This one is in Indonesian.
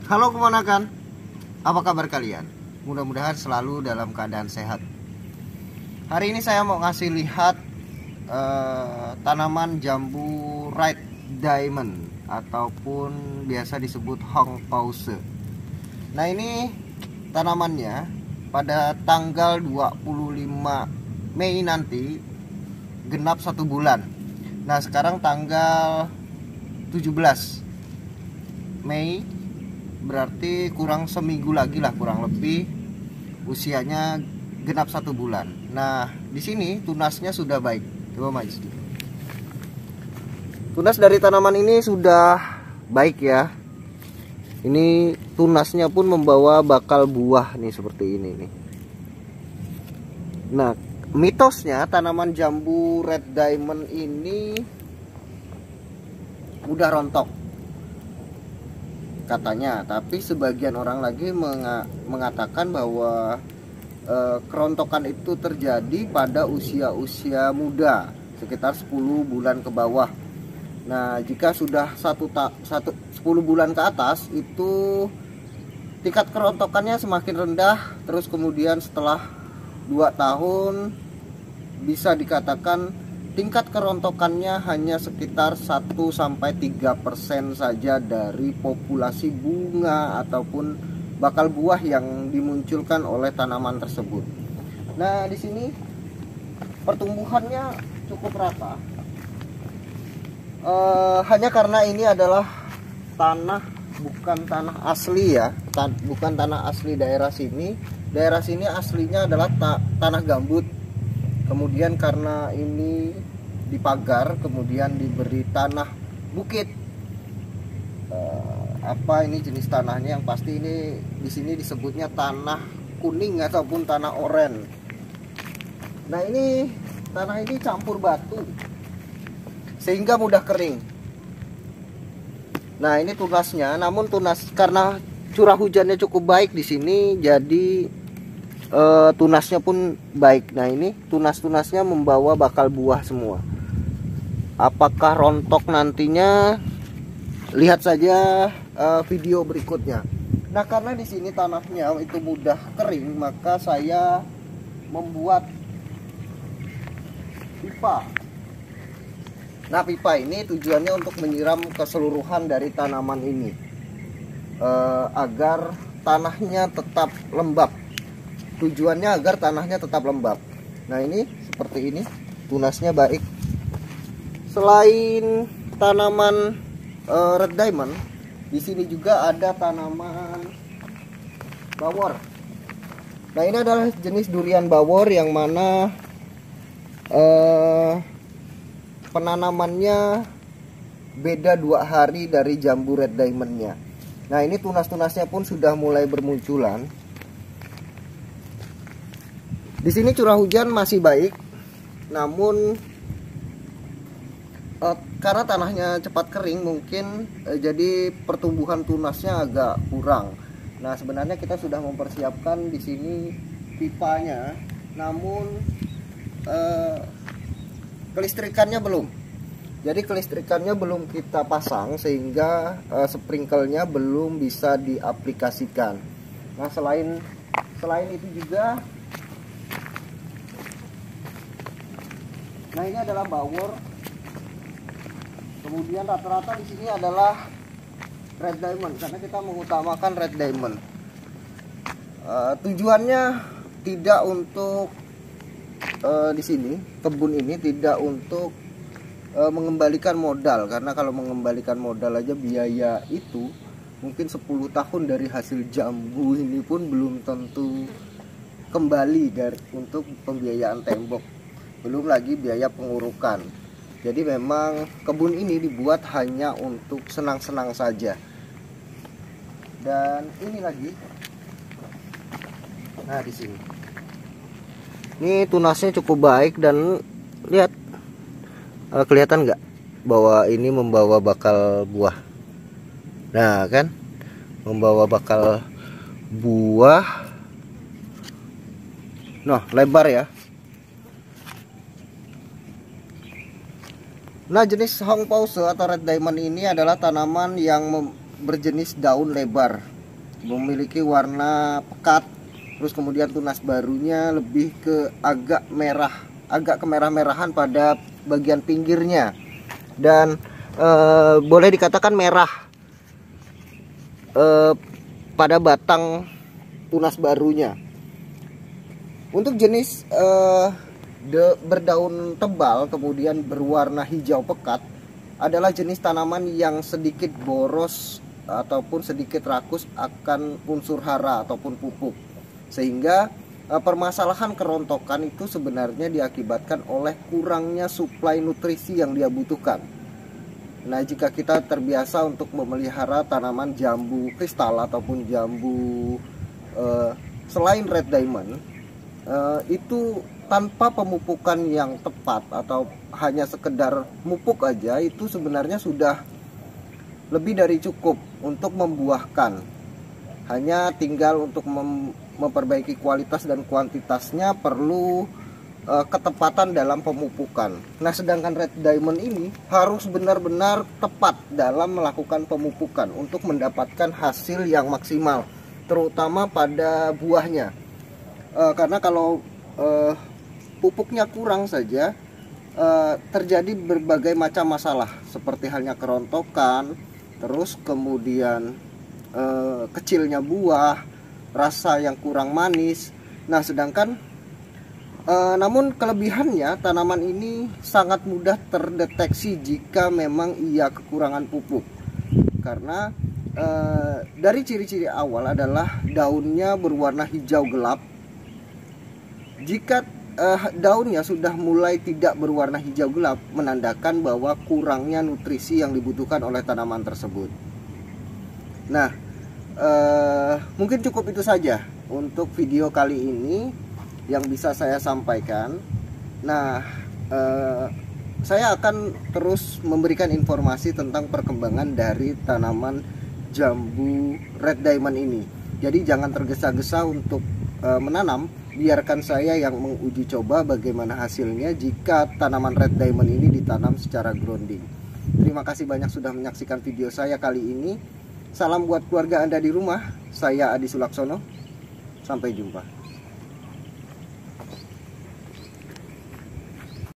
Halo keponakan, apa kabar kalian? Mudah-mudahan selalu dalam keadaan sehat. Hari ini saya mau ngasih lihat tanaman jambu red diamond ataupun biasa disebut Hong Pause. Nah, ini tanamannya pada tanggal 25 Mei nanti genap 1 bulan. Nah, sekarang tanggal 17 Mei, berarti kurang seminggu lagi lah, kurang lebih usianya genap 1 bulan. Nah, di sini tunasnya sudah baik. Coba maju sedikit. Tunas dari tanaman ini sudah baik ya. Ini tunasnya pun membawa bakal buah nih seperti ini nih. Nah, mitosnya tanaman jambu red diamond ini mudah rontok katanya, tapi sebagian orang lagi mengatakan bahwa kerontokan itu terjadi pada usia-usia muda, sekitar 10 bulan ke bawah. Nah, jika sudah 10 bulan ke atas itu tingkat kerontokannya semakin rendah, terus kemudian setelah 2 tahun bisa dikatakan tingkat kerontokannya hanya sekitar 1-3% saja dari populasi bunga ataupun bakal buah yang dimunculkan oleh tanaman tersebut. Nah, di sini pertumbuhannya cukup rata. Hanya karena ini adalah tanah, bukan tanah asli ya, bukan tanah asli daerah sini. Daerah sini aslinya adalah tanah gambut. Kemudian karena ini dipagar, kemudian diberi tanah bukit. Apa ini jenis tanahnya? Yang pasti ini di sini disebutnya tanah kuning ataupun tanah oranye. Nah, ini tanah ini campur batu sehingga mudah kering. Nah, ini tunasnya, namun tunas karena curah hujannya cukup baik di sini, jadi tunasnya pun baik. Nah, ini tunas-tunasnya membawa bakal buah semua. Apakah rontok nantinya? Lihat saja video berikutnya. Nah, karena di sini tanahnya itu mudah kering, maka saya membuat pipa. Nah, pipa ini tujuannya untuk menyiram keseluruhan dari tanaman ini agar tanahnya tetap lembab. Tujuannya agar tanahnya tetap lembab. Nah, ini seperti ini, tunasnya baik. Selain tanaman red diamond, di sini juga ada tanaman bawor. Nah, ini adalah jenis durian bawor yang mana penanamannya beda 2 hari dari jambu red diamondnya. Nah, ini tunas-tunasnya pun sudah mulai bermunculan. Di sini curah hujan masih baik, namun karena tanahnya cepat kering mungkin jadi pertumbuhan tunasnya agak kurang. Nah, sebenarnya kita sudah mempersiapkan di sini pipanya, namun kelistrikannya belum. Jadi kelistrikannya belum kita pasang sehingga sprinklernya belum bisa diaplikasikan. Nah, selain itu juga, nah ini adalah bawor. Kemudian rata-rata di sini adalah red diamond karena kita mengutamakan red diamond. Tujuannya tidak untuk di sini, kebun ini tidak untuk mengembalikan modal, karena kalau mengembalikan modal aja biaya itu mungkin 10 tahun dari hasil jambu ini pun belum tentu kembali untuk pembiayaan tembok, belum lagi biaya pengurukan. Jadi memang kebun ini dibuat hanya untuk senang-senang saja. Dan ini lagi, nah di sini, ini tunasnya cukup baik dan lihat, kelihatan nggak bahwa ini membawa bakal buah. Nah kan, membawa bakal buah. Nah, lebar ya. Nah, jenis Hong Pause atau red diamond ini adalah tanaman yang berjenis daun lebar. memiliki warna pekat, terus kemudian tunas barunya lebih ke agak merah, agak kemerah-merahan pada bagian pinggirnya, dan boleh dikatakan merah pada batang tunas barunya. Untuk jenis berdaun tebal kemudian berwarna hijau pekat adalah jenis tanaman yang sedikit boros ataupun sedikit rakus akan unsur hara ataupun pupuk, sehingga permasalahan kerontokan itu sebenarnya diakibatkan oleh kurangnya suplai nutrisi yang dia butuhkan. Nah, jika kita terbiasa untuk memelihara tanaman jambu kristal ataupun jambu selain red diamond, itu tanpa pemupukan yang tepat atau hanya sekedar mupuk aja, itu sebenarnya sudah lebih dari cukup untuk membuahkan. Hanya tinggal untuk memperbaiki kualitas dan kuantitasnya perlu ketepatan dalam pemupukan. Nah, sedangkan red diamond ini harus benar-benar tepat dalam melakukan pemupukan untuk mendapatkan hasil yang maksimal, terutama pada buahnya. Karena kalau pupuknya kurang saja, terjadi berbagai macam masalah seperti halnya kerontokan, terus kemudian kecilnya buah, rasa yang kurang manis. Nah, sedangkan namun kelebihannya, tanaman ini sangat mudah terdeteksi jika memang ia kekurangan pupuk. Karena dari ciri-ciri awal adalah daunnya berwarna hijau gelap. Jika daunnya sudah mulai tidak berwarna hijau gelap, menandakan bahwa kurangnya nutrisi yang dibutuhkan oleh tanaman tersebut. Nah, mungkin cukup itu saja untuk video kali ini yang bisa saya sampaikan. Nah, saya akan terus memberikan informasi tentang perkembangan dari tanaman jambu red diamond ini. Jadi jangan tergesa-gesa untuk menanam, biarkan saya yang menguji coba bagaimana hasilnya jika tanaman red diamond ini ditanam secara grounding. Terima kasih banyak sudah menyaksikan video saya kali ini. Salam buat keluarga Anda di rumah. Saya Adi Sulaksono. Sampai jumpa.